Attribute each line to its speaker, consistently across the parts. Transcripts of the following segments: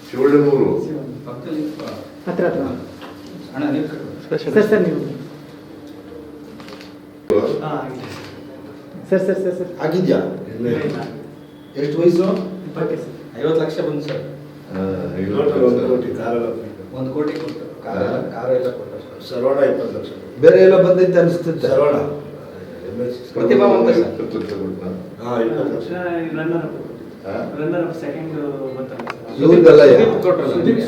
Speaker 1: ಶಿವಳ್ಳಿಮೂರು
Speaker 2: ಹತ್ರ ಹತ್ರ
Speaker 3: ಅಣ್ಣ ನೀವು
Speaker 2: ಸರ್ ನೀವು ಸರ್
Speaker 4: ಆಗಿದ್ಯಾ? ಎಷ್ಟು ವಯಸ್ಸು?
Speaker 3: 50 ಲಕ್ಷ ಬಂದು ಸರ್.
Speaker 1: 1 ಕೋಟಿ
Speaker 4: ಕಾರೆಲ್ಲ
Speaker 3: 1 ಕೋಟಿ ಕೊಟ್ಟು ಕಾರು ಎಲ್ಲ ಕೊಟ್ಟು ಸರ್.
Speaker 4: ಸರ್ವಣ 20 ಲಕ್ಷ. ಬೇರೆ ಎಲ್ಲ ಬಂದೈತೆ ಅನಿಸ್ತೈತೆ. ಸರ್ವಣ
Speaker 3: ಪ್ರತಿಭಾವಂತ ಸರ್.
Speaker 1: 20 ಲಕ್ಷ ಕೊಟ್ಟ.
Speaker 4: 20 ಲಕ್ಷ.
Speaker 2: ರನ್ನರ್ ಸೆಕೆಂಡ್
Speaker 4: ಇವ್ರಿಗೆಲ್ಲ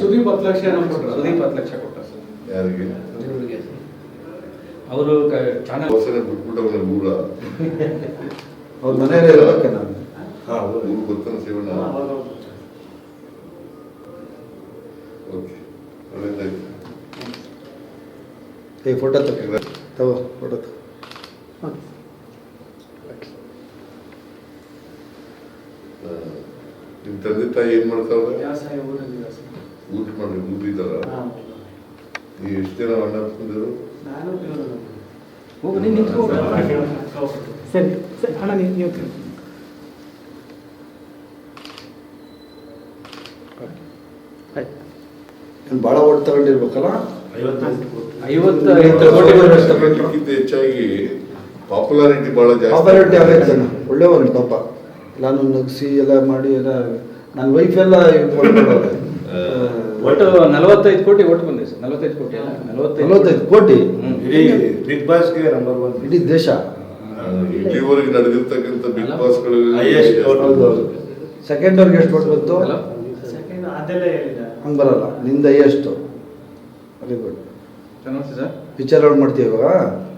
Speaker 3: ಸುದೀಪ್ 10 ಲಕ್ಷ ಸುದೀಪ್ 10 ಲಕ್ಷ ಕೊಟ್ಟ ಸರ್.
Speaker 1: ಯಾರಿಗೆ?
Speaker 3: ಇವ್ರಿಗೆ ಅವರು ಚಾನಲ್
Speaker 1: ಹೊಸನೆ ಬಿಟ್ಬಿಟ್ಟವನ ಊರ
Speaker 4: ಅವ್ರ ಮನೆಯಲ್ಲೇ ಇರಬೇಕೆ ನಾನು.
Speaker 1: ಊರು ಗೊತ್ತಾನ ಶಿವಣ್ಣ. ಓಕೆ, ಒಳ್ಳೆದಾಯ್ತು.
Speaker 4: ಫೋಟೋ ತಗೋ ಫೋಟೋ ತಗೋ.
Speaker 1: ನಿಮ್ಮ ತಂದೆ ತಾಯಿ ಏನ್ ಮಾಡ್ತಾವ್ರೆ?
Speaker 2: ವ್ಯವಸಾಯ ಊರಲ್ಲಿ
Speaker 1: ಊಟ ಮಾಡಿ ಊರಿದಾರ? ನೀವು ಎಷ್ಟು ಜನ ಅಣ್ಣ ತಂದಿರು?
Speaker 2: ನಾನು ಹೋಗು ನೀನು ನಿಂತ್ಕೋ. ಸರಿ ಸರಿ ಅಣ್ಣ ನೀವು
Speaker 4: ಭಾಳ ಓಟ್ ತಗೊಂಡಿರ್ಬೇಕಲ್ಲ.
Speaker 3: 50 ಕೋಟಿ
Speaker 1: ಅದಕ್ಕಿಂತ ಹೆಚ್ಚಾಗಿ ಪಾಪ್ಯುಲಾರಿಟಿ ಬಹಳ ಜಾಸ್ತಿ.
Speaker 4: ಪಾಪ್ಯುಲಾರಿಟಿ ಆಗೈತೆ ಜನ ಒಳ್ಳೆಯವನು ಪಾಪ. ನಾನು ನಗಿಸಿ ಎಲ್ಲ ಮಾಡಿ ಎಲ್ಲ ನನ್ನ ವೈಫ್ ಎಲ್ಲ
Speaker 3: ಒಟ್ಟು 45 ಕೋಟಿ ಓಟ್ ಬಂದಿದೆ ಸರ್. 45 ಕೋಟಿ ಅಲ್ಲ
Speaker 4: 45 ಕೋಟಿ
Speaker 5: ಇಡೀ ಬಿಗ್ ಬಾಸ್ಗೆ ನಂಬರ್ 1
Speaker 4: ಇಡೀ ದೇಶ.
Speaker 1: ಇಲ್ಲಿವರೆಗೆ ನಡೆದಿರ್ತಕ್ಕಂಥ ಬಿಗ್ ಬಾಸ್ಗಳು
Speaker 5: Highest vote.
Speaker 4: ಹೌದು. ಸೆಕೆಂಡ್ ಅವ್ರಿಗೆ ಎಷ್ಟು ಓಟ್ ಬಂತು?
Speaker 2: ಸೆಕೆಂಡ್ ಅದೆಲ್ಲ ಹೇಳಿಲ್ಲ.
Speaker 4: ಹಂಗೆ ಬರಲ್ಲ. ನಿಂದ ಎಷ್ಟು? Very good.
Speaker 3: ಚೆನ್ನಾಗಿ ಸರ್.
Speaker 4: ಪಿಕ್ಚರ್ ಔಟ್ ಮಾಡ್ತೀವಿ ಇವಾಗ.